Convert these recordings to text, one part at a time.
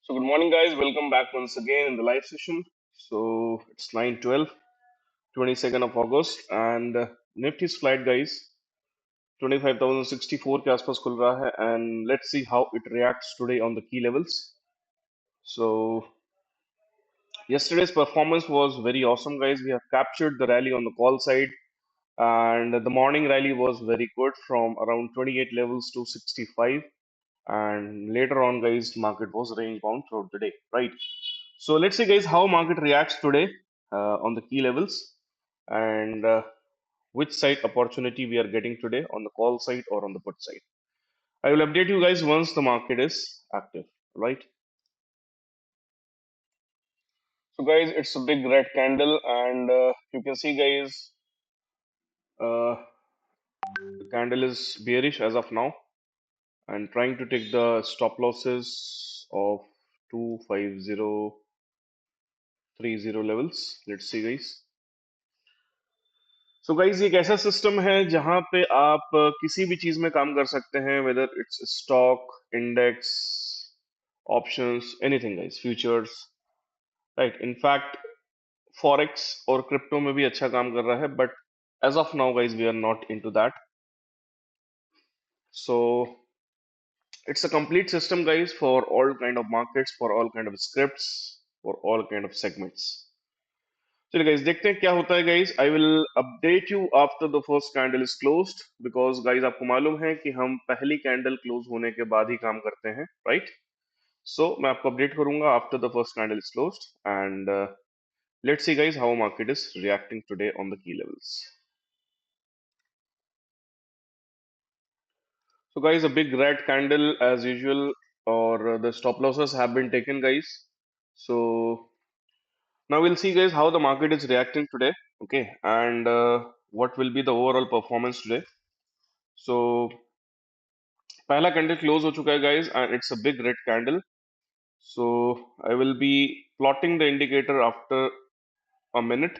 So good morning guys, welcome back once again in the live session. So it's 9:12, 22nd of August and Nifty's flight guys 25,064 के आसपास खुल रहा है and let's see how it reacts today on the key levels. So yesterday's performance was very awesome guys. We have captured the rally on the call side and the morning rally was very good from around 28 levels to 65 and later on guys market was range bound throughout the day, right? So let's see, guys, how market reacts today on the key levels and which side opportunity we are getting today on the call side or on the put side. I will update you guys once the market is active, right? So, guys, it's a big red candle, and you can see, guys, the candle is bearish as of now, and trying to take the stop losses of 25030 levels. Let's see, guys. So guys ये एक ऐसा system है जहां पे आप किसी भी चीज में काम कर सकते हैं whether it's stock index options anything guys futures right in fact forex और क्रिप्टो में भी अच्छा काम कर रहा है but as of now guys we are not into that so it's a complete system guys for all kind of markets for all kind of scripts for all kind of segments चलिए guys देखते हैं क्या होता है guys I will update you after the first candle is closed because guys आपको मालूम है कि हम पहली कैंडल क्लोज होने के बाद ही काम करते हैं राइट सो मैं आपको अपडेट करूंगा after the first candle is closed end let's see guys how market is reacting today on the key levels so guys a big red candle as usual or the stop losses have been taken guys so now we'll see guys how the market is reacting today okay and what will be the overall performance today so पहला candle close हो चुका है guys and it's a big red candle so I will be plotting the indicator after a minute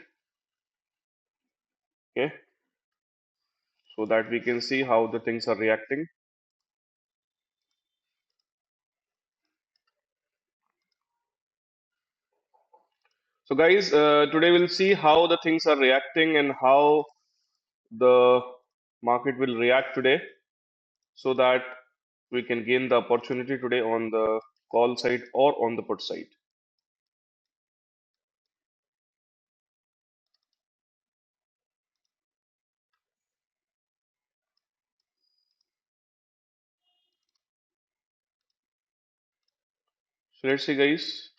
okay so that we can see how the things are reacting so guys today we'll see how the things are reacting and how the market will react today so that we can gain the opportunity today on the call side or on the put side. So let's see guys.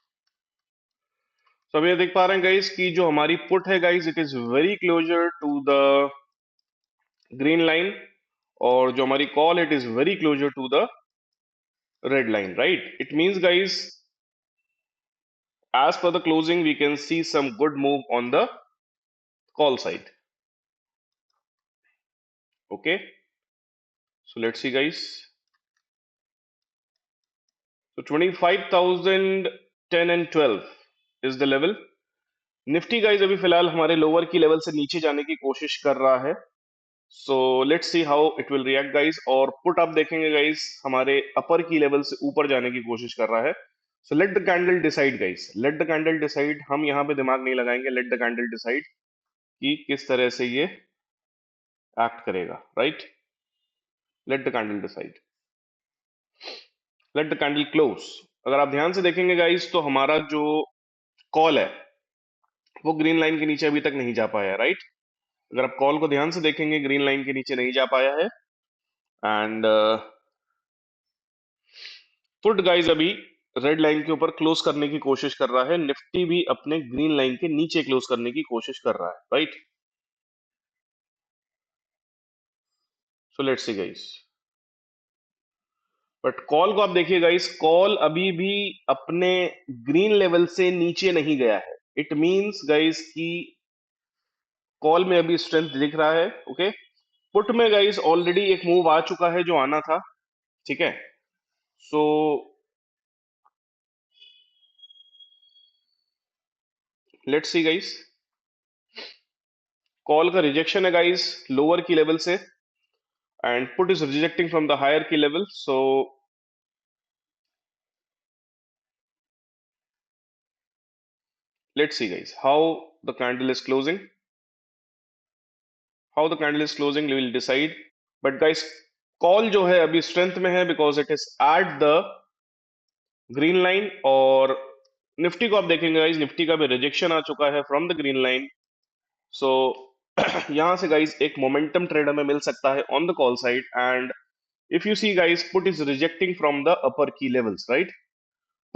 So अभी ये देख पा रहे हैं guys कि जो हमारी put है guys it is very closer to the green line और जो हमारी call it is very closer to the red line right it means guys as per the closing we can see some good move on the call side okay so let's see guys so 25,010 and 12 is the level Nifty guys अभी फिलहाल हमारे lower की level से नीचे जाने की कोशिश कर रहा है सो let's see how it will react guys और पुट आप देखेंगे गाइस हमारे अपर की लेवल से ऊपर जाने की कोशिश कर रहा है so let the candle decide guys let the candle decide हम यहाँ पे दिमाग नहीं लगाएंगे लेट द कैंडल डिसाइड कि किस तरह से ये एक्ट करेगा right let the candle decide let the candle close अगर आप ध्यान से देखेंगे गाइस तो हमारा जो कॉल है वो ग्रीन लाइन के नीचे अभी तक नहीं जा पाया राइट अगर आप कॉल को ध्यान से देखेंगे ग्रीन लाइन के नीचे नहीं जा पाया है एंड पुट गाइस अभी रेड लाइन के ऊपर क्लोज करने की कोशिश कर रहा है निफ्टी भी अपने ग्रीन लाइन के नीचे क्लोज करने की कोशिश कर रहा है right so let's see guys but call को आप देखिए गाइस कॉल अभी भी अपने ग्रीन लेवल से नीचे नहीं गया है इट मींस गाइस कि कॉल में अभी स्ट्रेंथ दिख रहा है ओके पुट में गाइस ऑलरेडी एक मूव आ चुका है जो आना था ठीक है सो लेट्स सी गाइस कॉल का रिजेक्शन है गाइस लोअर की लेवल से and put is rejecting from the higher key level so Let's see guys the candle is closing. How the candle is closing we will decide. But guys, call जो है अभी strength में है because it is at the green line, और Nifty को आप देखेंगे guys, Nifty का भी रिजेक्शन आ चुका है फ्रॉम द ग्रीन लाइन. सो यहां से गाइस एक मोमेंटम ट्रेड हमें मिल सकता है on the call side. And if you see guys, put is rejecting from the upper key levels, right?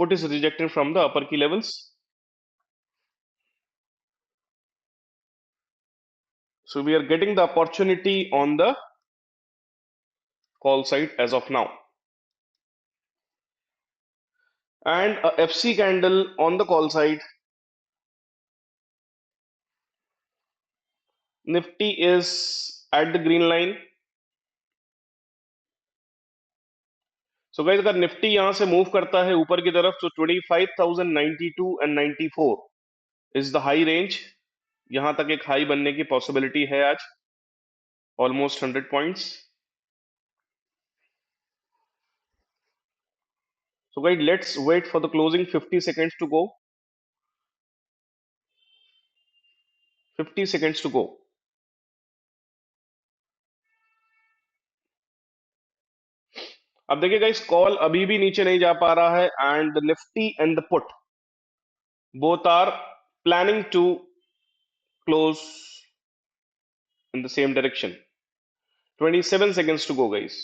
Put is rejecting from the upper key levels. So we are getting the opportunity on the call side as of now. And a FC candle on the call side. Nifty is at the green line. So guys, अगर Nifty यहां से move करता है ऊपर की तरफ तो 25,092 and 94 is the high range. यहां तक एक हाई बनने की पॉसिबिलिटी है आज, almost 100 points. So guys, let's wait for the closing. 50 seconds to go. 50 seconds to go. अब देखिए गाइस, कॉल अभी भी नीचे नहीं जा पा रहा है and the Nifty and the put both are planning to close in the same direction. 27 seconds to go guys.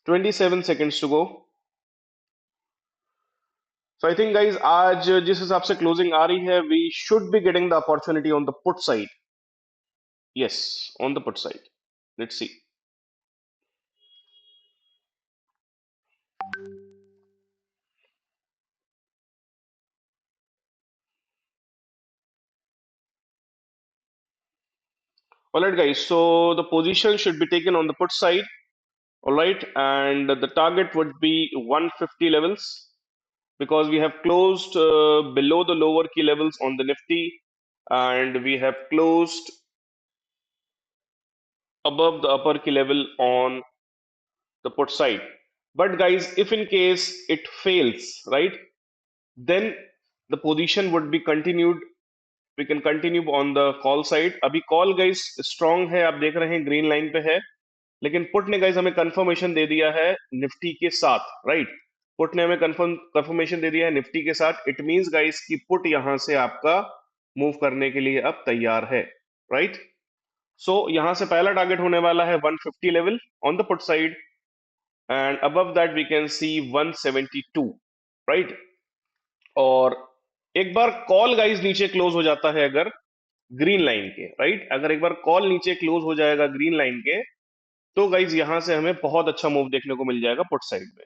27 seconds to go. So I think guys, आज जिस हिसाब से क्लोजिंग आ रही है, we should be getting the opportunity on the put side. Yes, on the put side. Let's see. All right guys, so the position should be taken on the put side. All right, and the target would be 150 levels, because we have closed below the lower key levels on the Nifty, and we have closed above the upper key level on the put side. But guys, if in case it fails, right, then the position would be continued. We can continue on the call side. अभी call guys strong है, आप देख रहे हैं green line पे है, लेकिन put ने गाइस हमें कंफर्मेशन दे दिया है निफ्टी के साथ, राइट? पुट ने हमें कंफर्मेशन दे दिया है निफ्टी के साथ. इट मींस गाइस कि पुट यहां से आपका मूव करने के लिए अब तैयार है, राइट? सो यहां से पहला टारगेट होने वाला है 150 level on the put side, and above that we can see 172, right? और एक बार कॉल गाइस नीचे क्लोज हो जाता है अगर ग्रीन लाइन के, राइट, अगर एक बार कॉल नीचे क्लोज हो जाएगा ग्रीन लाइन के, तो गाइज यहां से हमें बहुत अच्छा मूव देखने को मिल जाएगा पुट साइड में,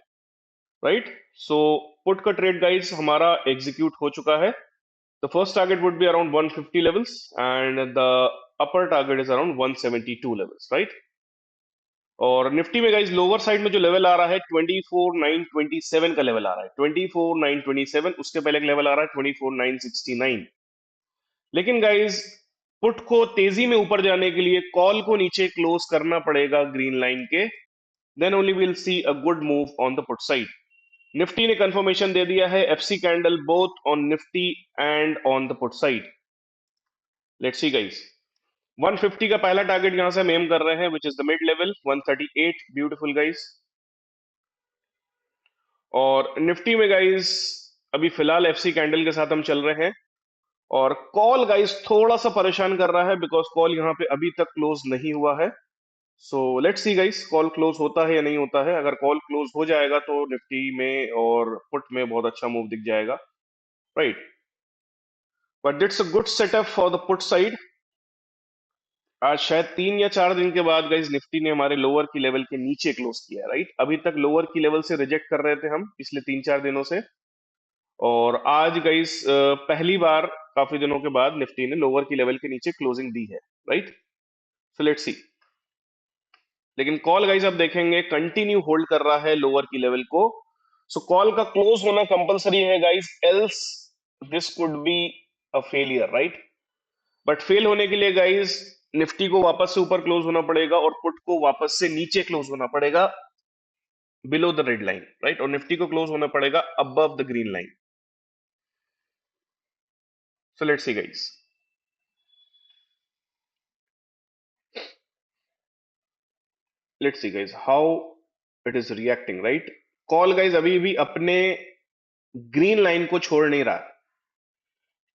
राइट? सो पुट का ट्रेड गाइज हमारा एग्जीक्यूट हो चुका है. The first target would be around 150 levels and the upper target is around 172 levels, right? और निफ्टी में गाइज लोअर साइड में जो लेवल आ रहा है 24,927 का लेवल आ रहा है, 24,927. उसके पहले एक लेवल आ रहा है 24,969. लेकिन गाइज पुट को तेजी में ऊपर जाने के लिए कॉल को नीचे क्लोज करना पड़ेगा ग्रीन लाइन के, then only we'll see a good move on the put side. Nifty ने कंफर्मेशन दे दिया है FC candle both on Nifty and on the put side. Let's see guys, 150 का पहला टारगेट यहां से हम एम कर रहे हैं, which is the mid level 138. Beautiful guys. और निफ्टी में गाइस अभी फिलहाल एफसी कैंडल के साथ हम चल रहे हैं, और कॉल गाइस थोड़ा सा परेशान कर रहा है बिकॉज कॉल यहां पे अभी तक क्लोज नहीं हुआ है. सो let's see guys, call close होता है या नहीं होता है. अगर कॉल क्लोज हो जाएगा तो निफ्टी में और पुट में बहुत अच्छा मूव दिख जाएगा, right? But it's a good setup for the put side. आज शायद 3 या 4 दिन के बाद गाइस निफ्टी ने हमारे लोअर की लेवल के नीचे क्लोज किया, राइट? अभी तक लोअर की लेवल से रिजेक्ट कर रहे थे हम पिछले 3-4 दिनों से, और आज गाइस पहली बार काफी दिनों के बाद निफ्टी ने लोअर की लेवल के नीचे क्लोजिंग दी है, राइट? सो लेट्स सी. लेकिन कॉल गाइस आप देखेंगे कंटिन्यू होल्ड कर रहा है लोअर की लेवल को. सो कॉल का क्लोज होना कंपलसरी है guys, else this could be a failure, right? But fail होने के लिए गाइस निफ्टी को वापस से ऊपर क्लोज होना पड़ेगा और पुट को वापस से नीचे क्लोज होना पड़ेगा below the red line, right? और निफ्टी को क्लोज होना पड़ेगा above the green line. So let's see, guys. Let's see, guys, how it is reacting, right? Call guys अभी भी अपने ग्रीन लाइन को छोड़ नहीं रहा।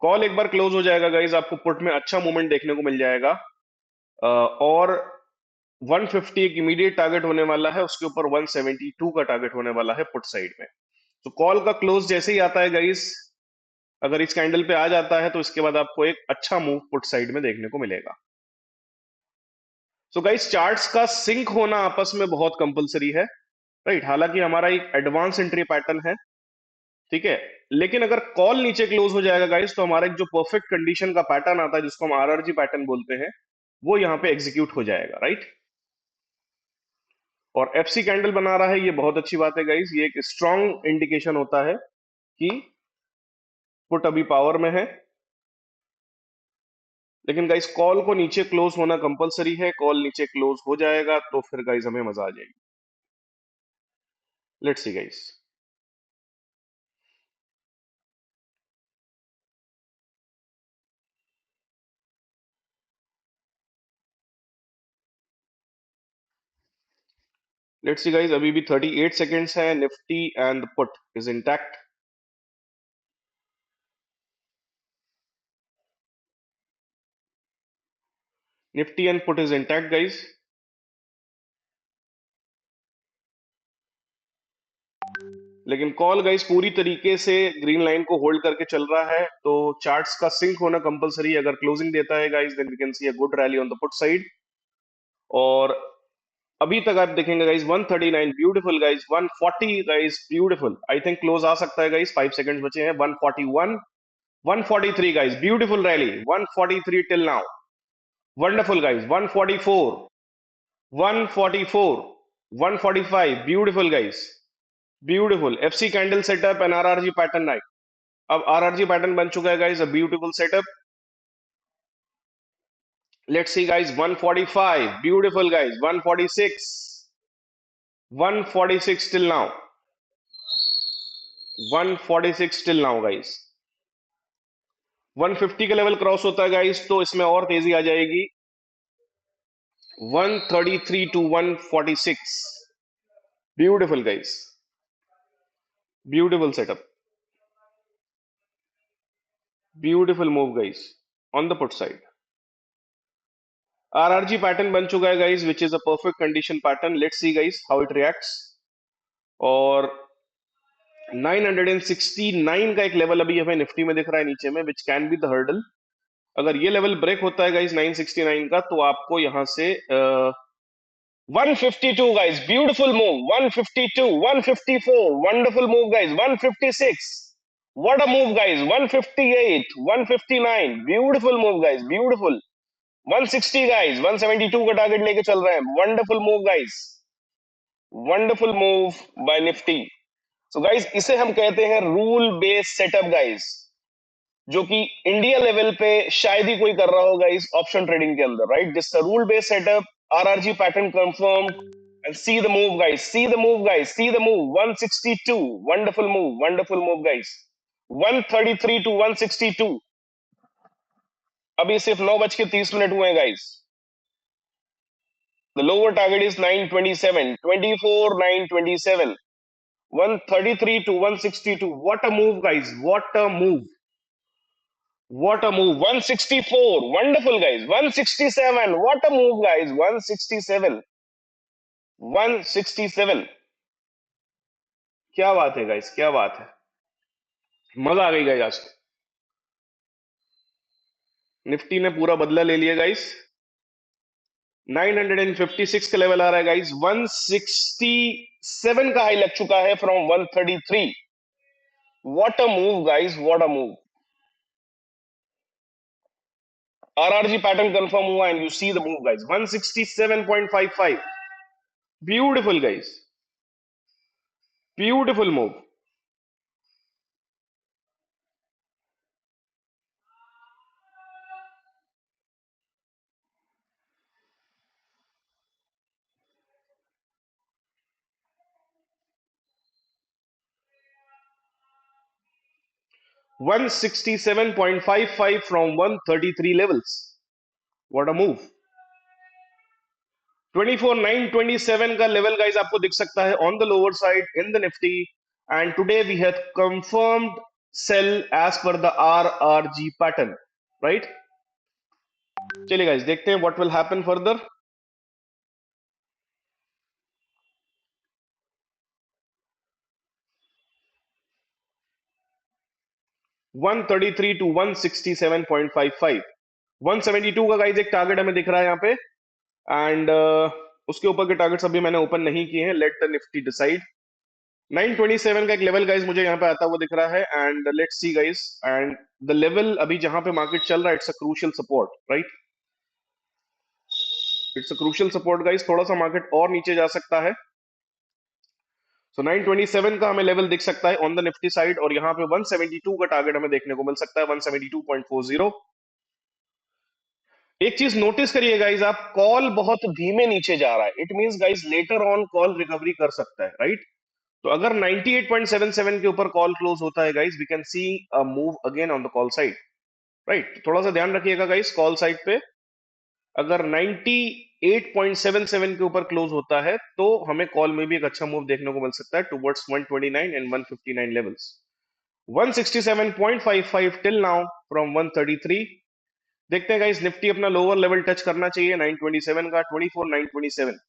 कॉल एक बार क्लोज हो जाएगा गाइज, आपको पुट में अच्छा मूवमेंट देखने को मिल जाएगा। और 150 एक इमीडिएट टारगेट होने वाला है, उसके ऊपर 172 का टारगेट होने वाला है पुट साइड में। तो कॉल का क्लोज जैसे ही आता है गाइज, अगर इस कैंडल पे आ जाता है तो इसके बाद आपको एक अच्छा मूव पुट साइड में देखने को मिलेगा। सो गाइस, चार्ट्स का सिंक होना आपस में बहुत कंपलसरी है, राइट? हालांकि हमारा एक एडवांस एंट्री पैटर्न है, ठीक है, लेकिन अगर कॉल नीचे क्लोज हो जाएगा गाइस, तो हमारा एक जो परफेक्ट कंडीशन का पैटर्न आता है, जिसको हम आरआरजी पैटर्न बोलते हैं, वो यहाँ पे एग्जीक्यूट हो जाएगा, राइट? और एफसी कैंडल बना रहा है, ये बहुत अच्छी बात है गाइस, ये एक स्ट्रॉन्ग इंडिकेशन होता है कि पुट अभी पावर में है। लेकिन गाइस, कॉल को नीचे क्लोज होना कंपलसरी है, कॉल नीचे क्लोज हो जाएगा तो फिर गाइस हमें मजा आ जाएगी। Let's see guys. Let's see guys, अभी भी 38 सेकेंड्स है, Nifty and the put is intact. Nifty and put is intact guys. लेकिन कॉल गाइस पूरी तरीके से ग्रीन लाइन को होल्ड करके चल रहा है, तो चार्ट्स का सिंक होना कंपलसरी है। अगर क्लोजिंग देता है guys, then we can see a good rally on the put side. और अभी तक आप देखेंगे guys 139 beautiful guys, 140 guys beautiful, I think close आ सकता है गाइस, 5 सेकंड्स बचे हैं। 141, 143 guys beautiful rally, 143 till now, wonderful guys, 144, 144, 145 beautiful guys, beautiful FC candle setup and RRG pattern night. अब आरआरजी पैटर्न बन चुका है guys, a beautiful setup. Let's see guys, 145 beautiful guys, 146, 146 till now, 146 till now guys. 150 का level cross होता है guys तो इसमें और तेजी आ जाएगी। 133 to 146, beautiful guys, beautiful setup, beautiful move guys on the put side. RRG pattern बन चुका है guys, which is a perfect condition pattern. Let's see guys how it reacts. और 969 का एक लेवल अभी हमें निफ्टी में दिख रहा है नीचे में, which can be the hurdle. अगर ये लेवल ब्रेक होता है गाइस 969 का, तो आपको यहां से 152 guys, beautiful move, 152, 154, wonderful move guys, 156, what a move guys, 158, 159, beautiful move guys, beautiful, 160 guys, 172 का टारगेट लेके चल रहे हैं, wonderful move guys, wonderful move by Nifty. So guys, इसे हम कहते हैं रूल बेस्ड सेटअप गाइस, जो कि इंडिया लेवल पे शायद ही कोई कर रहा होगा इस ऑप्शन ट्रेडिंग के अंदर, right? This rule based setup, RRG pattern confirm, and see the move guys, see the move guys, see the move, 162, wonderful move guys, 133 to 162। अभी सिर्फ 9:30 हुए हैं guys. The lower target is 927, 24, 927, 133 to 162. What a move, guys. What a move. What a move. 164. Wonderful, guys. 167. What a move, guys. 167. 167. क्या बात है guys, क्या बात है, मजा आ गई गाइस आज तो। निफ्टी ने पूरा बदला ले लिया गाइस। 956 का लेवल आ रहा है गाइस, 167 का हाई लग चुका है from 133। What a move guys, what a move. RRG pattern confirm हुआ and you see the move guys, 167.55, beautiful guys, beautiful move. 167.55 from 133 levels. What a move. 24,927 का लेवल गाइस आपको दिख सकता है on the lower side in the Nifty and today we have confirmed sale as per the RRG pattern, right? चलिए guys देखते हैं what will happen further. 133 to 167.55, 172 का guys एक टारगेट हमें दिख रहा है यहाँ पे एंड उसके ऊपर के टारगेट्स अभी मैंने ओपन नहीं किए हैं, लेट द निफ्टी डिसाइड। 927 का एक लेवल गाइस मुझे यहाँ पे आता हुआ दिख रहा है and let's see guys and the level अभी जहां पे मार्केट चल रहा है it's a crucial support, right? It's a crucial support guys, थोड़ा सा मार्केट और नीचे जा सकता है। सो 927 का हमें लेवल दिख सकता है ऑन द निफ्टी साइड और यहाँ पे 172 का टारगेट हमें देखने को मिल सकता है, 172.40। एक चीज नोटिस करिए गाइस, आप कॉल बहुत धीमे नीचे जा रहा है, it means guys later on call recovery कर सकता है, राइट? तो अगर 98.77 के ऊपर कॉल क्लोज होता है guys we can see a move again on the call side, right? थोड़ा सा ध्यान रखिएगा गाइस, कॉल साइड पे अगर 98.77 के ऊपर क्लोज होता है तो हमें कॉल में भी एक अच्छा मूव देखने को मिल सकता है towards 129 and 159 levels. 167.55 till now from 133। देखते हैं गाइस निफ्टी अपना लोअर लेवल टच करना चाहिए 927 का, 24,927।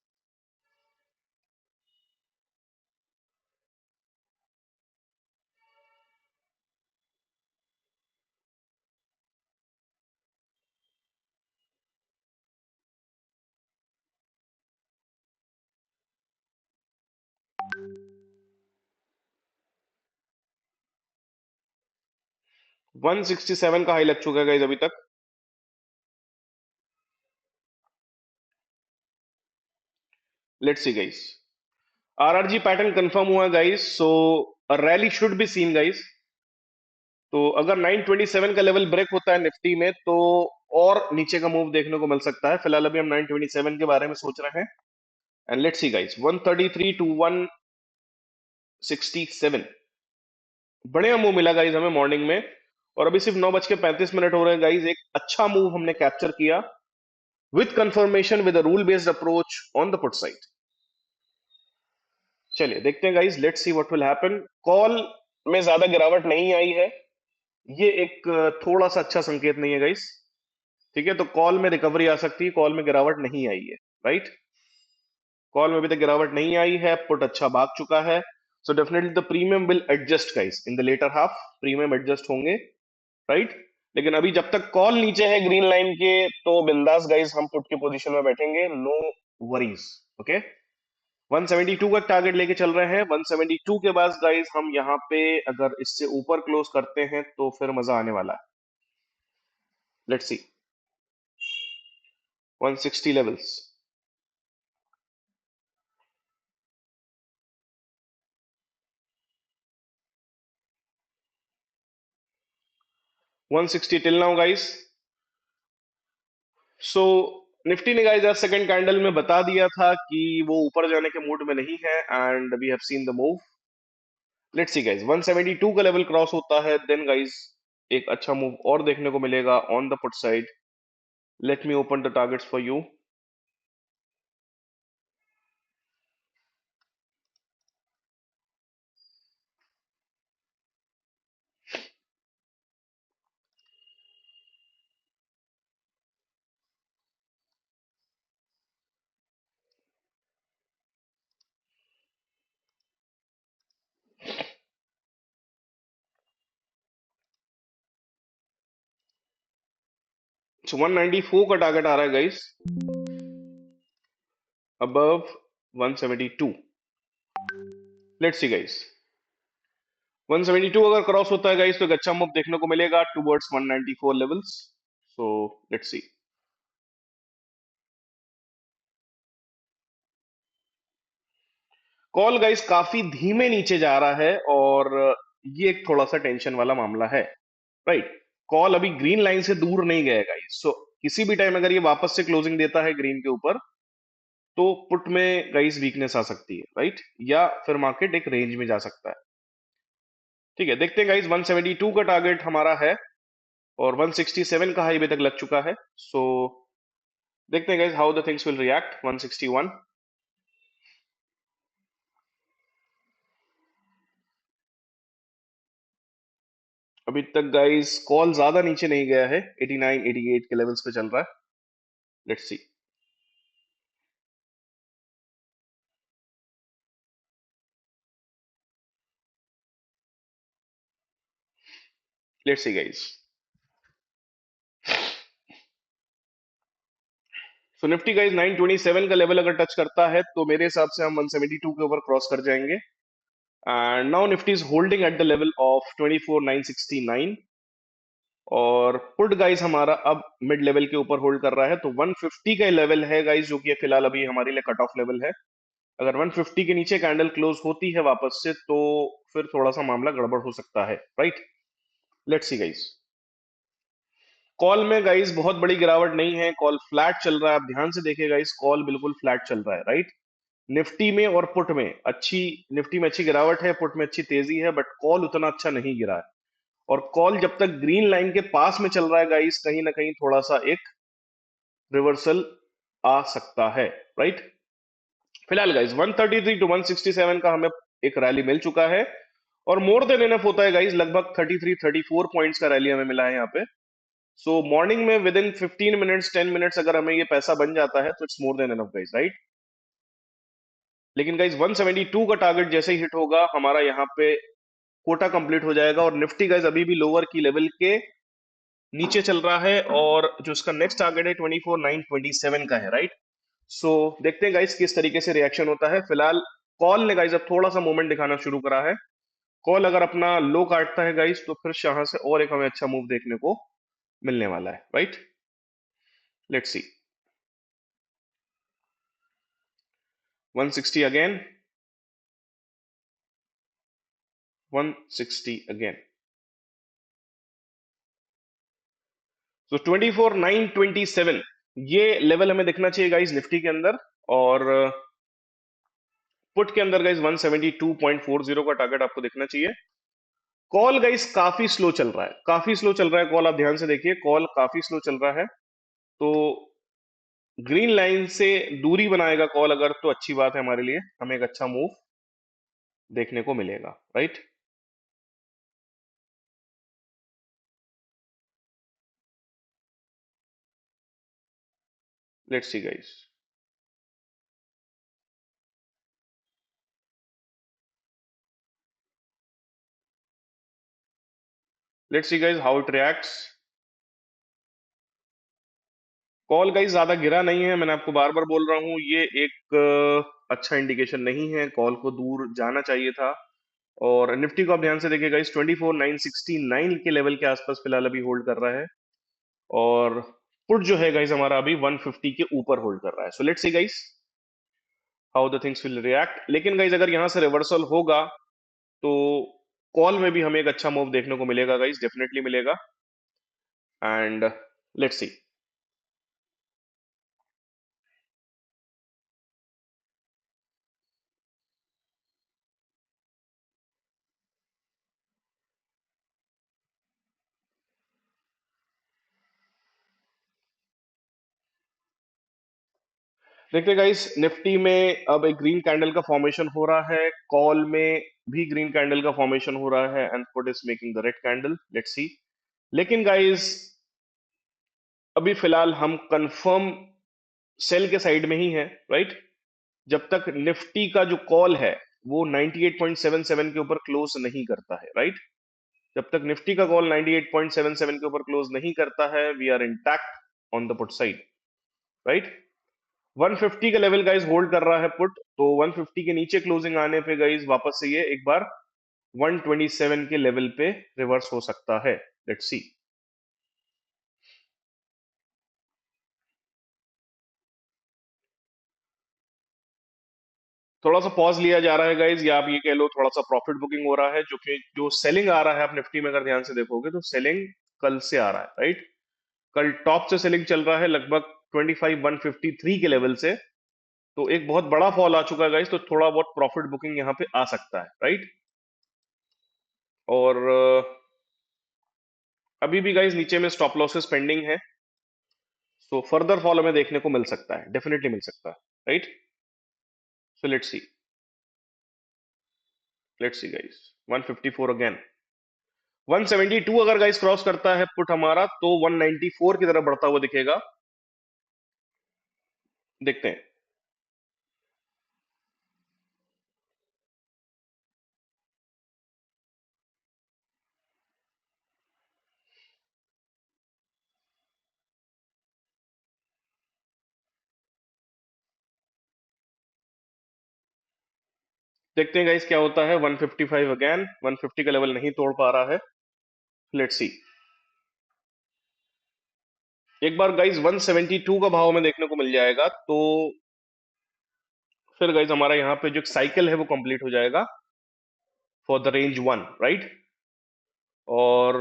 167 का हाई लग चुका है गाइस अभी तक। Let's see guys, RRG pattern confirm हुआ guys, so a rally should be seen guys. तो अगर 927 का लेवल ब्रेक होता है निफ्टी में तो और नीचे का मूव देखने को मिल सकता है। फिलहाल अभी हम 927 के बारे में सोच रहे हैं and let's see guys 133 to 167, बढ़िया मूव मिला गाइस हमें मॉर्निंग में और अभी सिर्फ 9:35 हो रहे हैं गाइस, एक अच्छा मूव हमने कैप्चर किया with confirmation with a rule based approach on the put side. चलिए देखते हैं guys, let's see what will happen. Call में ज्यादा गिरावट नहीं आई है, ये एक थोड़ा सा अच्छा संकेत नहीं है गाइस, ठीक है? तो कॉल में रिकवरी आ सकती है, कॉल में गिरावट नहीं आई है, राइट? कॉल में अभी तक गिरावट नहीं आई है, पुट अच्छा भाग चुका है, so definitely the premium will adjust guys in the latter half, premium adjust होंगे, राइट? लेकिन अभी जब तक कॉल नीचे है ग्रीन लाइन के तो बिंदास गाइस हम पुट की पोजीशन में बैठेंगे, नो वरीज, ओके? 172 का टारगेट लेके चल रहे हैं, 172 के बाद गाइस हम यहाँ पे अगर इससे ऊपर क्लोज करते हैं तो फिर मजा आने वाला है। Let's see 160 levels, 160 till now guys. So Nifty ने गाइस आज सेकंड कैंडल में बता दिया था कि वो ऊपर जाने के मूड में नहीं है and we have seen the move. Let's see guys 172 का लेवल क्रॉस होता है देन गाइस एक अच्छा मूव और देखने को मिलेगा on the put side. Let me open the targets for you. So 194 का टारगेट आ रहा है guys above 172। Let's see guys 172 अगर क्रॉस होता है गाइस तो एक अच्छा मूव देखने को मिलेगा towards 194 levels. So let's C. Call guys काफी धीमे नीचे जा रहा है और ये एक थोड़ा सा टेंशन वाला मामला है, राइट? कॉल अभी ग्रीन लाइन से दूर नहीं गया गाइस, सो किसी भी टाइम अगर ये वापस से क्लोजिंग देता है ग्रीन के ऊपर तो पुट में गाइस वीकनेस आ सकती है, राइट? या फिर मार्केट एक रेंज में जा सकता है। ठीक है, देखते हैं गाइज, 172 का टारगेट हमारा है और 167 का हाई अभी तक लग चुका है। सो देखते हैं guys how the things will react. 161 अभी तक गाइज कॉल ज्यादा नीचे नहीं गया है, 89 88 के लेवल्स पे चल रहा है। Let's see. Let's see guys. So Nifty guys 927 का लेवल अगर टच करता है तो मेरे हिसाब से हम 172 के ऊपर क्रॉस कर जाएंगे। And now Nifty is holding at the level of 24969 और पुट गाइज हमारा अब मिड लेवल के ऊपर होल्ड कर रहा है, तो 150 का लेवल है गाइज जो कि फिलहाल अभी हमारे लिए कट ऑफ लेवल है। अगर 150 के नीचे कैंडल क्लोज होती है वापस से तो फिर थोड़ा सा मामला गड़बड़ हो सकता है, right. Let's see guys. Call में गाइज बहुत बड़ी गिरावट नहीं है, कॉल फ्लैट चल रहा है, आप ध्यान से देखिए गाइज, कॉल बिल्कुल फ्लैट चल रहा है, राइट। निफ्टी में और पुट में अच्छी, निफ्टी में अच्छी गिरावट है, पुट में अच्छी तेजी है, बट कॉल उतना अच्छा नहीं गिरा है। और कॉल जब तक ग्रीन लाइन के पास में चल रहा है गाइस, कहीं ना कहीं थोड़ा सा एक रिवर्सल आ सकता है, राइट। फिलहाल गाइस 133 टू 167 का हमें एक रैली मिल चुका है और मोर देन इनफ होता है गाइस, लगभग 33 34 पॉइंट्स का रैली हमें मिला है यहाँ पे। सो मॉर्निंग में विद इन 15 मिनट्स 10 मिनट्स अगर हमें ये पैसा बन जाता है तो it's more than enough guys, right. लेकिन गाइस 172 का टारगेट जैसे ही हिट होगा हमारा यहाँ पे कोटा कंप्लीट हो जाएगा और निफ्टी गाइस अभी भी लोअर की लेवल के नीचे चल रहा है और जो इसका नेक्स्ट टारगेट है 24927 का है, राइट। सो देखते हैं गाइस किस तरीके से रिएक्शन होता है। फिलहाल कॉल ने गाइस अब थोड़ा सा मूवमेंट दिखाना शुरू करा है। कॉल अगर अपना लो काटता है गाइस तो फिर यहाँ से और एक हमें अच्छा मूव देखने को मिलने वाला है, right. Let's see. 160 again, 160 again. तो 24927 ये लेवल हमें दिखना चाहिए गाइस निफ्टी के अंदर। और पुट के अंदर गाइस 172.40 का टारगेट आपको दिखना चाहिए। कॉल गाइस काफी स्लो चल रहा है, काफी स्लो चल रहा है कॉल, आप ध्यान से देखिए, कॉल काफी स्लो चल रहा है। तो ग्रीन लाइन से दूरी बनाएगा कॉल अगर, तो अच्छी बात है हमारे लिए, हमें एक अच्छा मूव देखने को मिलेगा, right. Let's see guys. Let's see guys how it reacts. Call guys ज्यादा गिरा नहीं है, मैंने आपको बार बार बोल रहा हूं, ये एक अच्छा इंडिकेशन नहीं है, कॉल को दूर जाना चाहिए था। और निफ्टी को आप ध्यान से देखिए गाइस, 24969 के लेवल के आसपास फिलहाल अभी होल्ड कर रहा है और पुट जो है गाइस हमारा अभी 150 के ऊपर होल्ड कर रहा है। सो let's see guys how the things will react. लेकिन गाइस अगर यहां से रिवर्सल होगा तो कॉल में भी हमें एक अच्छा मूव देखने को मिलेगा गाइस, डेफिनेटली मिलेगा। एंड लेट्स सी। देखते गाइस, निफ्टी में अब एक ग्रीन कैंडल का फॉर्मेशन हो रहा है, कॉल में भी ग्रीन कैंडल का फॉर्मेशन हो रहा है and put is making the red candle. Let's see. लेकिन गाइस अभी फिलहाल हम कंफर्म सेल के साइड में ही है, राइट। जब तक निफ्टी का जो कॉल है वो 98.77 के ऊपर क्लोज नहीं करता है, राइट। जब तक निफ्टी का कॉल 98.77 के ऊपर क्लोज नहीं करता है we are intact on the put side, right. 150 का लेवल गाइस होल्ड कर रहा है पुट, तो 150 के नीचे क्लोजिंग आने पे गाइस वापस से ये एक बार 127 के लेवल पे रिवर्स हो सकता है। Let's see. थोड़ा सा पॉज लिया जा रहा है गाइज, या आप ये कह लो थोड़ा सा प्रॉफिट बुकिंग हो रहा है, जो कि जो सेलिंग आ रहा है आप निफ्टी में अगर ध्यान से देखोगे तो सेलिंग कल से आ रहा है, राइट। कल टॉप से सेलिंग चल रहा है लगभग 25153 के लेवल से, तो एक बहुत बड़ा फॉल आ चुका है गाइज, तो थोड़ा बहुत प्रॉफिट बुकिंग यहाँ पे आ सकता है, राइट। और अभी भी गाइस नीचे में स्टॉप लॉसेस पेंडिंग है, सो फर्दर फॉल हमें देखने को मिल सकता है, डेफिनेटली मिल सकता है, right? So let's see guys, 154 again. 172 अगर गाइस क्रॉस करता है पुट हमारा, तो 194 की तरफ बढ़ता हुआ दिखेगा। देखते हैं। देखते हैं गाइस क्या होता है। 155 अगेन, 150 का लेवल नहीं तोड़ पा रहा है। Let's see. एक बार गाइस 172 का भाव में देखने को मिल जाएगा, तो फिर गाइस हमारा यहाँ पे जो साइकिल है वो कंप्लीट हो जाएगा for the range one, right? और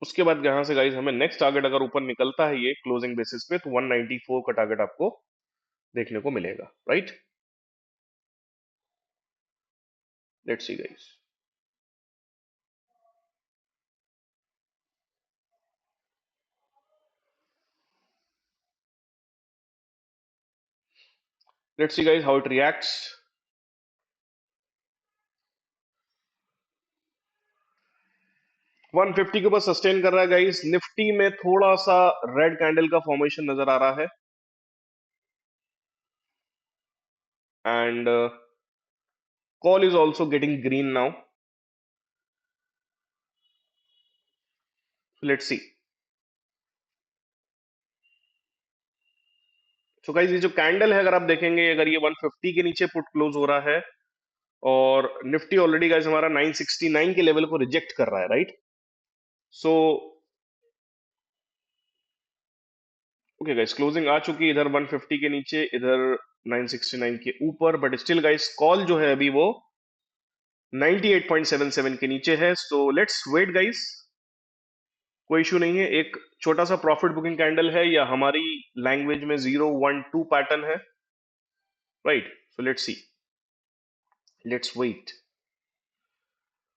उसके बाद यहाँ से गाइस हमें नेक्स्ट टारगेट अगर ऊपर निकलता है ये क्लोजिंग बेसिस पे, तो 194 का टारगेट आपको देखने को मिलेगा, right? Let's see guys. Let's see guys how it reacts. 150 के ऊपर सस्टेन कर रहा है गाइस। निफ्टी में थोड़ा सा रेड कैंडल का फॉर्मेशन नजर आ रहा है, and call is also getting green now. Let's see. So guys ये जो कैंडल है, अगर आप देखेंगे, अगर ये 150 के नीचे पुट क्लोज हो रहा है, और निफ्टी ऑलरेडी गाइस हमारा 969 के लेवल को रिजेक्ट कर रहा है, right? So okay guys, closing आ चुकी है इधर 150 के नीचे, इधर 969 के ऊपर, बट स्टिल गाइस कॉल जो है अभी वो 98.77 के नीचे है। सो लेट्स वेट गाइस, कोई इशू नहीं है। एक छोटा सा प्रॉफिट बुकिंग कैंडल है, या हमारी लैंग्वेज में 012 पैटर्न है, right? So let's see, let's wait.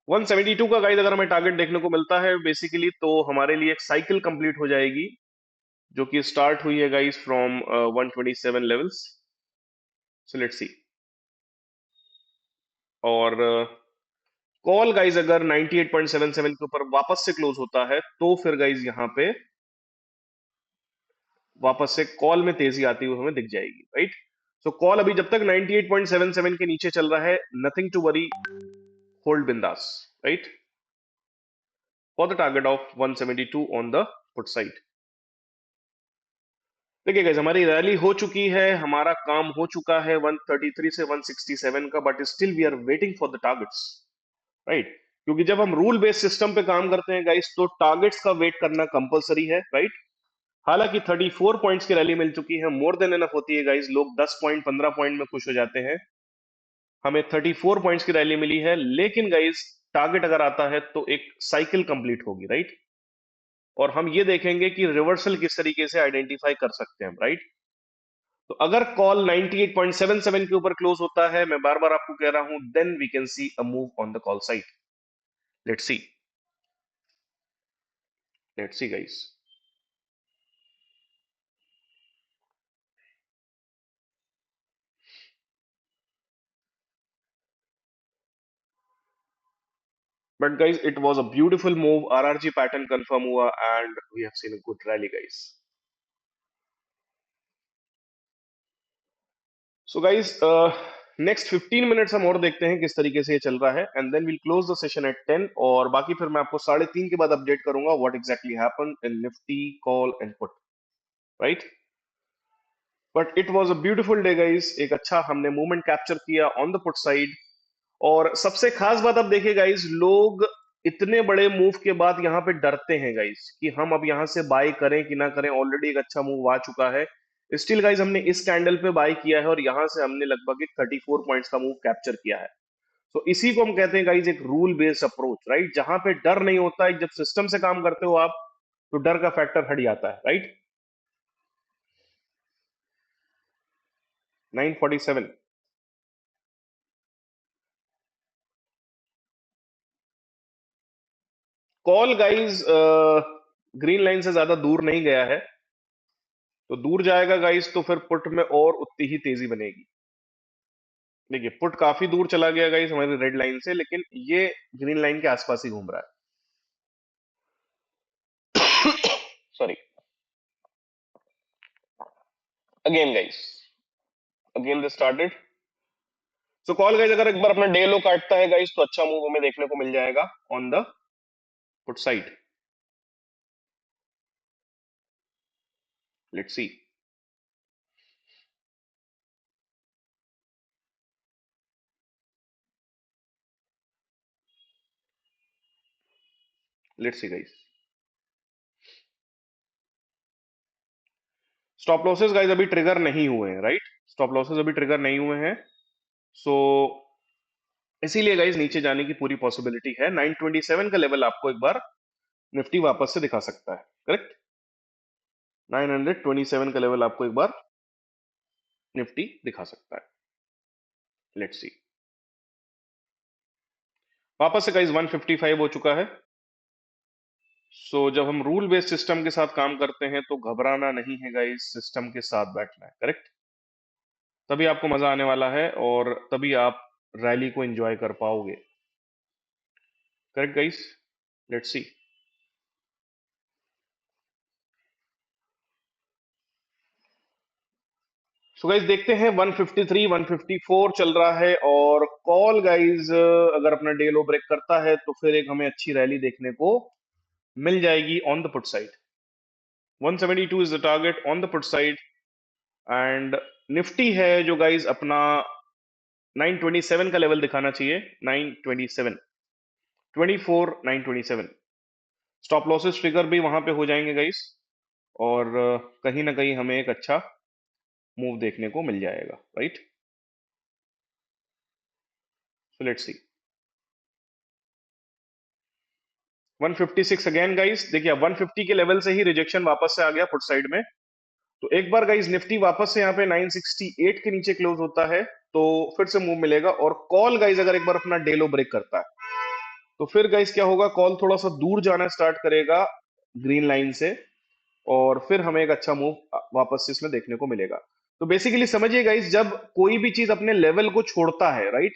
172 का गाइस अगर हमें टारगेट देखने को मिलता है बेसिकली, तो हमारे लिए एक साइकिल कंप्लीट हो जाएगी, जो कि स्टार्ट हुई है guys from 127 levels. So let's सी। और कॉल गाइस अगर 98.77 के ऊपर वापस से क्लोज होता है, तो फिर गाइस यहाँ पे वापस से कॉल में तेजी आती हुई हमें दिख जाएगी, राइट? सो कॉल अभी जब तक 98.77 के नीचे चल रहा है, नथिंग टू वरी, होल्ड बिंदास, right? For the target of 172 on the put side. देखिए गाइस, हमारी रैली हो चुकी है, हमारा काम हो चुका है 133 से 167 का, but still we are waiting for the targets, right? क्योंकि जब हम रूल बेस्ड सिस्टम पे काम करते हैं गाइस, तो टारगेट्स का वेट करना कंपलसरी है, राइट? हालांकि 34 पॉइंट्स की रैली मिल चुकी है, मोर देन एनफ होती है गाइस। लोग 10 पॉइंट 15 पॉइंट में खुश हो जाते हैं, हमें 34 पॉइंट्स की रैली मिली है, लेकिन गाइस टारगेट अगर आता है तो एक साइकिल कंप्लीट होगी, राइट? और हम ये देखेंगे कि रिवर्सल किस तरीके से आइडेंटिफाई कर सकते हैं, राइट? तो अगर कॉल 98.77 के ऊपर क्लोज होता है, मैं बार बार आपको कह रहा हूं, then we can see a move on the call side. Let's see, let's see guys. But guys it was a beautiful move, RRG pattern confirm हुआ, and we have seen a good rally guys. So guys next 15 minutes हम और देखते हैं किस तरीके से ये चल रहा है, and then will close the session at 10, और बाकी फिर मैं आपको 3:30 के बाद अपडेट करूंगा what exactly happened in Nifty call and put, right? But it was a beautiful day guys, एक अच्छा हमने मूवमेंट कैप्चर किया ऑन द पुट साइड। और सबसे खास बात, अब देखिए गाइस, लोग इतने बड़े मूव के बाद यहाँ पे डरते हैं गाइस कि हम अब यहाँ से बाय करें कि ना करें। ऑलरेडी एक अच्छा मूव आ चुका है, स्टिल गाइस हमने इस कैंडल पे बाय किया है, और यहाँ से हमने लगभग एक 34 पॉइंट्स का मूव कैप्चर किया है। तो इसी को हम कहते हैं गाइस एक रूल बेस्ड अप्रोच, राइट? जहां पे डर नहीं होता है, जब सिस्टम से काम करते हो आप, तो डर का फैक्टर हट जाता है, right? 947। Call guys green line से ज्यादा दूर नहीं गया है, तो दूर जाएगा गाइस तो फिर पुट में और उतनी ही तेजी बनेगी। देखिए पुट काफी दूर चला गया गाइस हमारी रेड लाइन से, लेकिन ये ग्रीन लाइन के आसपास ही घूम रहा है। Sorry. Again guys, again this started. So call guys अगर एक बार अपना डे लो काटता है गाइस तो अच्छा मूव हमें देखने को मिल जाएगा on the put side. Let's see. Let's see guys. Stop losses guys अभी ट्रिगर नहीं हुए हैं, राइट? स्टॉप लॉसेस अभी ट्रिगर नहीं हुए हैं। सो इसीलिए गाइस नीचे जाने की पूरी पॉसिबिलिटी है। 927 का लेवल आपको एक बार निफ्टी वापस से दिखा सकता है, करेक्ट? 927 का लेवल आपको एक बार निफ्टी दिखा सकता है। Let's see. वापस से गाइस 155 हो चुका है। सो जब हम रूल बेस्ड सिस्टम के साथ काम करते हैं तो घबराना नहीं है गाइस, सिस्टम के साथ बैठना है, करेक्ट? तभी आपको मजा आने वाला है और तभी आप रैली को एंजॉय कर पाओगे, correct guys? Let's see. So guys देखते हैं 153 154 चल रहा है और कॉल गाइस अगर अपना डे लो ब्रेक करता है तो फिर एक हमें अच्छी रैली देखने को मिल जाएगी on the put side. 172 is the target on the put side. And Nifty है जो गाइस अपना 927 का लेवल दिखाना चाहिए। 927, 24 927। स्टॉप लॉसेस ट्रिगर भी वहां पे हो जाएंगे गाइस और कहीं ना कहीं हमें एक अच्छा मूव देखने को मिल जाएगा, right? So let's C. 156 again guys. देखिए 150 के लेवल से ही रिजेक्शन वापस से आ गया फुट साइड में। तो एक बार गाइस निफ्टी वापस से यहाँ पे 968 के नीचे क्लोज होता है तो फिर से मूव मिलेगा। और कॉल गाइस अगर एक बार अपना डे लो ब्रेक करता है तो फिर गाइस क्या होगा, कॉल थोड़ा सा दूर जाना स्टार्ट करेगा ग्रीन लाइन से और फिर हमें एक अच्छा मूव वापस से इसमें देखने को मिलेगा। तो बेसिकली समझिए गाइस, जब कोई भी चीज अपने लेवल को छोड़ता है, राइट,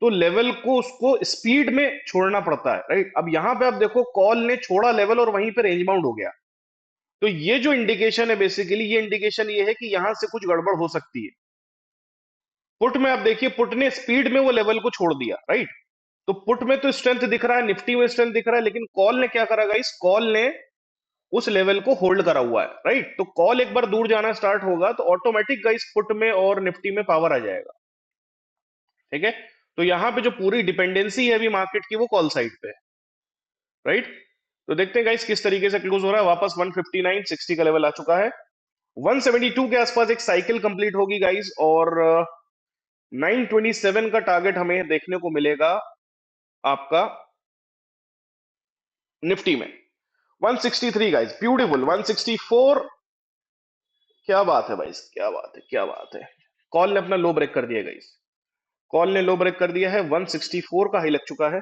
तो लेवल को उसको स्पीड में छोड़ना पड़ता है, राइट? अब यहां पे आप देखो कॉल ने छोड़ा लेवल और वहीं पे रेंज बाउंड हो गया। तो ये जो इंडिकेशन है, बेसिकली ये इंडिकेशन ये है कि यहां से कुछ गड़बड़ हो सकती है। पुट में आप देखिए, पुट ने स्पीड में वो लेवल को छोड़ दिया, राइट? तो पुट में तो स्ट्रेंथ दिख रहा है, निफ्टी में स्ट्रेंथ दिख रहा है, लेकिन कॉल ने क्या करा गाइस, कॉल ने उस लेवल को होल्ड करा हुआ है, राइट? तो कॉल एक बार दूर जाना स्टार्ट होगा तो ऑटोमेटिक गाइस पुट में और निफ्टी में पावर आ जाएगा, ठीक है? तो यहां पे जो पूरी डिपेंडेंसी है अभी मार्केट की वो कॉल साइड पे है, राइट? तो देखते हैं गाइस किस तरीके से क्लोज हो रहा है। वापस 159 60 का लेवल आ चुका है। 172 के आसपास एक साइकिल कंप्लीट होगी गाइस और 927 का टारगेट हमें देखने को मिलेगा आपका निफ्टी में। 163 गाइस, ब्यूटीफुल। 164, क्या बात है भाई, क्या बात है, क्या बात है। कॉल ने अपना लो ब्रेक कर दिया गाइस। कॉल ने लो ब्रेक कर दिया है। 164 का हाई लग चुका है।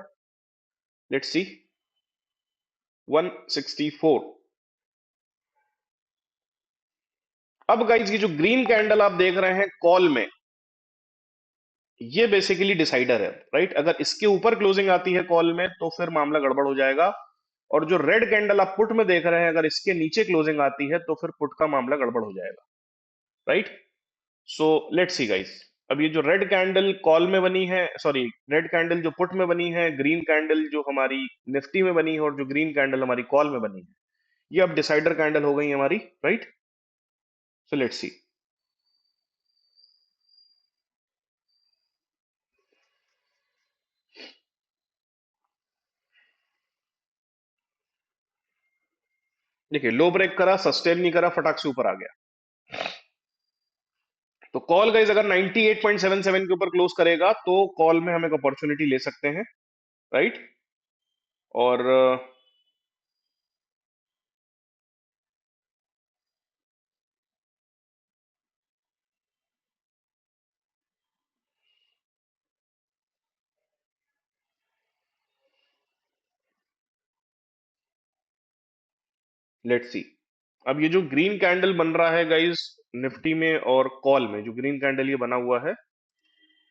Let's see. 164। अब गाइस ये जो ग्रीन कैंडल आप देख रहे हैं कॉल में, ये बेसिकली डिसाइडर है, राइट? अगर इसके ऊपर क्लोजिंग आती है कॉल में तो फिर मामला गड़बड़ हो जाएगा। और जो रेड कैंडल आप पुट में देख रहे हैं, अगर इसके नीचे क्लोजिंग आती है तो फिर पुट का मामला गड़बड़ हो जाएगा, right? So let's see guys. अब ये जो रेड कैंडल कॉल में बनी है, सॉरी, रेड कैंडल जो पुट में बनी है, ग्रीन कैंडल जो हमारी निफ्टी में बनी है और जो ग्रीन कैंडल हमारी कॉल में बनी है, ये अब डिसाइडर कैंडल हो गई है हमारी, राइट? सो लेट्स सी। देखिए लो ब्रेक करा, सस्टेन नहीं करा, फटाक से ऊपर आ गया। तो कॉल गाइस अगर 98.77 के ऊपर क्लोज करेगा तो कॉल में हम एक अपॉर्चुनिटी ले सकते हैं, राइट? और लेट्स सी। अब ये जो ग्रीन कैंडल बन रहा है गाइस निफ्टी में और कॉल में, जो ग्रीन कैंडल ये बना हुआ है,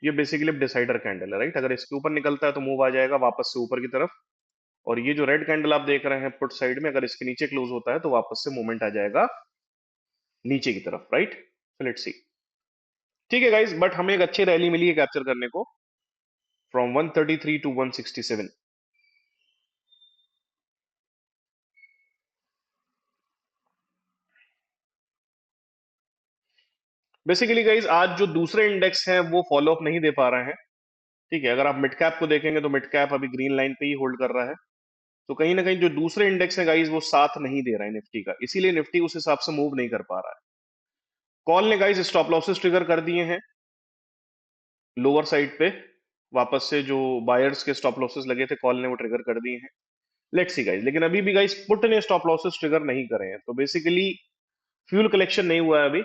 ये बेसिकली डिसाइडर कैंडल है, राइट। अगर इसके ऊपर निकलता है तो मूव आ जाएगा वापस से ऊपर की तरफ, और ये जो रेड कैंडल आप देख रहे हैं पुट साइड में, अगर इसके नीचे क्लोज होता है तो वापस से मूवमेंट आ जाएगा नीचे की तरफ, राइट। Let's see. ठीक है गाइस, बट हमें एक अच्छी रैली मिली है कैप्चर करने को, फ्रॉम 133 टू 167। बेसिकली गाइस आज जो दूसरे इंडेक्स हैं वो फॉलो अप नहीं दे पा रहे हैं। ठीक है, अगर आप मिड कैप को देखेंगे तो मिड कैप अभी ग्रीन लाइन पे ही होल्ड कर रहा है। तो कहीं ना कहीं जो दूसरे इंडेक्स है गाइस वो साथ नहीं दे रहा है निफ्टी का, इसीलिए निफ्टी उस हिसाब से मूव नहीं कर पा रहा है। कॉल ने गाइस स्टॉप लॉसेस ट्रिगर कर दिए हैं लोअर साइड पे, वापस से जो बायर्स के स्टॉप लॉसेस लगे थे कॉल ने वो ट्रिगर कर दिए हैं। लेट्स सी गाइस, लेकिन अभी भी गाइस पुट ने स्टॉप लॉसेस ट्रिगर नहीं करे हैं, तो बेसिकली फ्यूल कलेक्शन नहीं हुआ है अभी।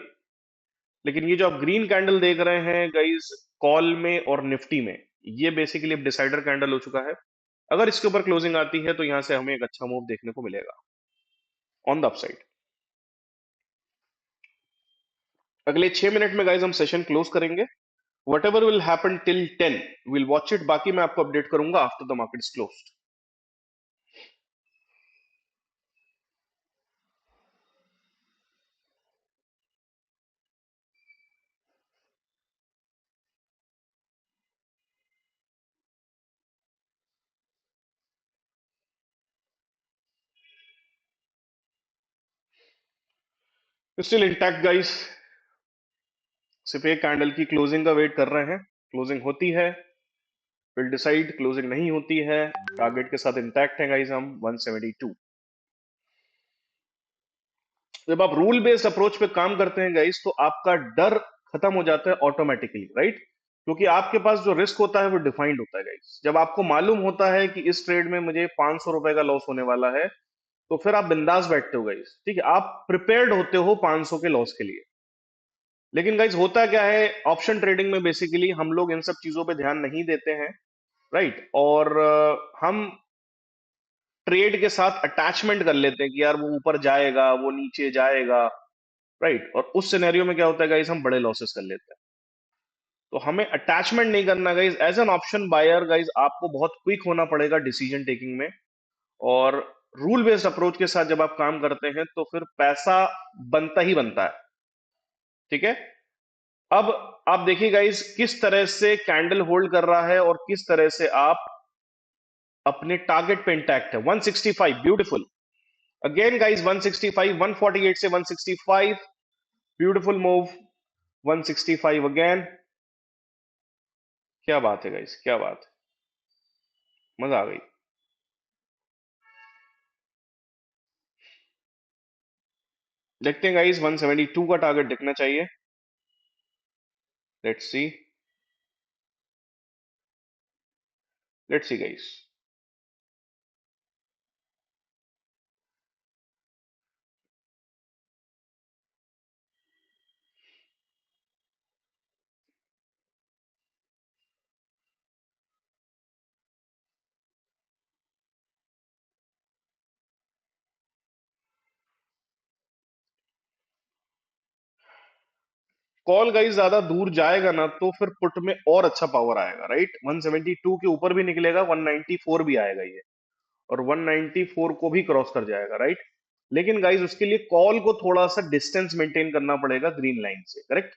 लेकिन ये जो आप ग्रीन कैंडल देख रहे हैं गाइस कॉल में और निफ्टी में, ये बेसिकली अब डिसाइडर कैंडल हो चुका है। अगर इसके ऊपर क्लोजिंग आती है तो यहां से हमें एक अच्छा मूव देखने को मिलेगा ऑन द अपसाइड। अगले 6 मिनट में गाइस हम सेशन क्लोज करेंगे। What ever will happen till 10 will watch it, बाकी मैं आपको अपडेट करूंगा after the market close. Still intact guys, सिर्फ एक कैंडल की क्लोजिंग का वेट कर रहे हैं। क्लोजिंग होती है विल डिसाइड, क्लोजिंग नहीं होती है टारगेट के साथ इंटैक्ट है गाइस हम 172। जब आप रूल बेस्ड अप्रोच पे काम करते हैं गाइस तो आपका डर खत्म हो जाता है ऑटोमेटिकली, राइट। क्योंकि आपके पास जो रिस्क होता है वो डिफाइंड होता है गाइस। जब आपको मालूम होता है कि इस ट्रेड में मुझे 500 रुपए का लॉस होने वाला है, तो फिर आप बिंदास बैठते हो गाइस, ठीक है, आप प्रिपेयर्ड होते हो 500 के लॉस के लिए। लेकिन गाइस होता क्या है ऑप्शन ट्रेडिंग में, बेसिकली हम लोग इन सब चीजों पे ध्यान नहीं देते हैं, राइट। और हम ट्रेड के साथ अटैचमेंट कर लेते हैं कि यार वो ऊपर जाएगा वो नीचे जाएगा, राइट। और उस सिनेरियो में क्या होता है गाइस, हम बड़े लॉसेस कर लेते हैं। तो हमें अटैचमेंट नहीं करना guys. As an option buyer guys आपको बहुत क्विक होना पड़ेगा डिसीजन टेकिंग में, और रूल बेस्ड अप्रोच के साथ जब आप काम करते हैं तो फिर पैसा बनता ही बनता है, ठीक है। अब आप देखिए गाइस किस तरह से कैंडल होल्ड कर रहा है और किस तरह से आप अपने टारगेट पे इंटैक्ट है 165, ब्यूटीफुल। अगेन गाइस 165, 148 से 165, ब्यूटीफुल मूव, 165 अगेन। क्या बात है गाइस, क्या बात है, मजा आ गई। देखते हैं गाइस 172 का टारगेट दिखना चाहिए। Let's see, let's see guys. Call guys ज्यादा दूर जाएगा ना तो फिर पुट में और अच्छा पावर आएगा, राइट। 172 के ऊपर भी निकलेगा, 194 भी आएगा ये, और 194 को भी क्रॉस कर जाएगा, राइट। लेकिन गाइस उसके लिए कॉल को थोड़ा सा डिस्टेंस मेंटेन करना पड़ेगा ग्रीन लाइन से, करेक्ट।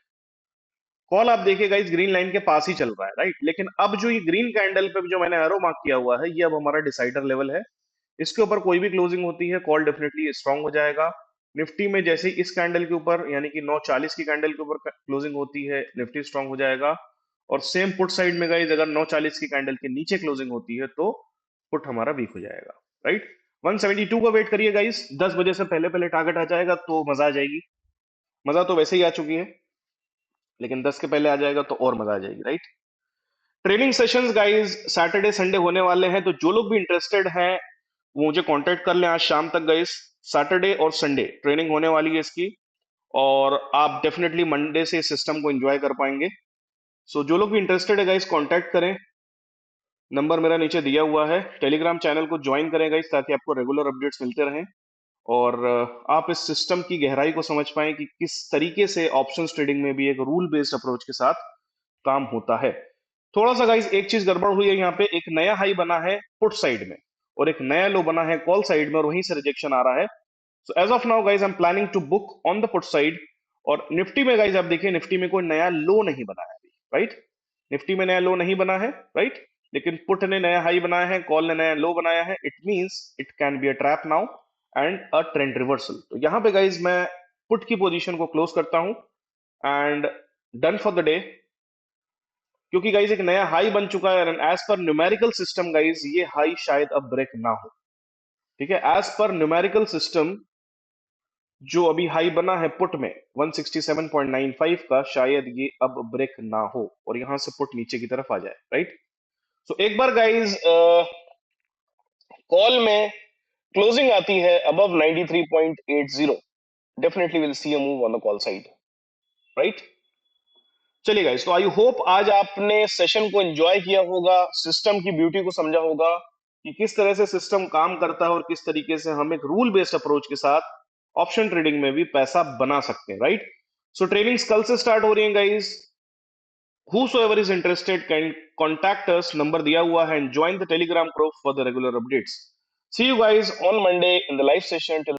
कॉल आप देखिए गाइस ग्रीन लाइन के पास ही चल रहा है, राइट। लेकिन अब जो ये ग्रीन कैंडल पे जो मैंने एरो मार्क किया हुआ है ये अब हमारा डिसाइडर लेवल है। इसके ऊपर कोई भी क्लोजिंग होती है कॉल डेफिनेटली स्ट्रांग हो जाएगा। निफ्टी में जैसे ही इस कैंडल के ऊपर यानी कि 940 की कैंडल के ऊपर क्लोजिंग होती है निफ्टी स्ट्रांग हो जाएगा। और सेम पुट साइड में गाइस अगर 940 की कैंडल के नीचे क्लोजिंग होती है तो पुट हमारा वीक हो जाएगा, राइट। 172 का वेट करिए गाइस, 10 बजे से पहले पहले टारगेट आ जाएगा तो मजा आ जाएगी। मजा तो वैसे ही आ चुकी है, लेकिन 10 के पहले आ जाएगा तो और मजा आ जाएगी, right. Training sessions guys Saturday Sunday होने वाले हैं, तो जो लोग भी इंटरेस्टेड हैं वो मुझे कांटेक्ट कर लें आज शाम तक गाइस। सैटरडे और संडे ट्रेनिंग होने वाली है इसकी, और आप डेफिनेटली मंडे से इस सिस्टम को एंजॉय कर पाएंगे। सो जो लोग भी इंटरेस्टेड है गाइस कांटेक्ट करें, नंबर मेरा नीचे दिया हुआ है। टेलीग्राम चैनल को ज्वाइन करें गाइस ताकि आपको रेगुलर अपडेट्स मिलते रहें। और आप इस सिस्टम की गहराई को समझ पाएं कि किस तरीके से ऑप्शंस ट्रेडिंग में भी एक रूल बेस्ड अप्रोच के साथ काम होता है। थोड़ा सा गाइस एक चीज गड़बड़ हुई है यहाँ पे, एक नया हाई बना है पुट साइड में और एक नया लो बना है कॉल साइड में और वहीं से रिजेक्शन आ रहा है। So as of now guys I am planning to book on the put side. और निफ्टी में गाइस आप देखिए, निफ्टी में कोई नया लो नहीं बना है अभी, राइट? निफ्टी में नया लो नहीं बना है, राइट? लेकिन पुट ने नया हाई बनाया है, कॉल ने नया लो बनाया है। It means it can be a trap now and a trend reversal. तो यहाँ पे गाइस मैं पुट की पोजीशन को क्लोज करता हूं and done for the day. क्योंकि गाइस एक नया हाई बन चुका है and as per numerical system guys ये हाई शायद अब ब्रेक ना हो। ठीक है, एज पर न्यूमेरिकल सिस्टम जो अभी हाई बना है पुट में 167.95 का, शायद ये अब ब्रेक ना हो और यहां से पुट नीचे की तरफ आ जाए, राइट? सो एक बार गाइस कॉल में क्लोजिंग आती है above 93.80, definitely will see a move on the call side, right? चलिए गाइस, तो आई होप आज आपने सेशन को एंजॉय किया होगा, सिस्टम की ब्यूटी को समझा होगा कि किस तरह से सिस्टम काम करता है और किस तरीके से हम एक रूल बेस्ड अप्रोच के साथ ऑप्शन ट्रेडिंग में भी पैसा बना सकते हैं, राइट? सो ट्रेनिंग्स कल से स्टार्ट हो रही है guys. Whosoever is interested can contact us, number दिया हुआ है, and join the Telegram group for the regular updates. See you guys on Monday in the live session. Till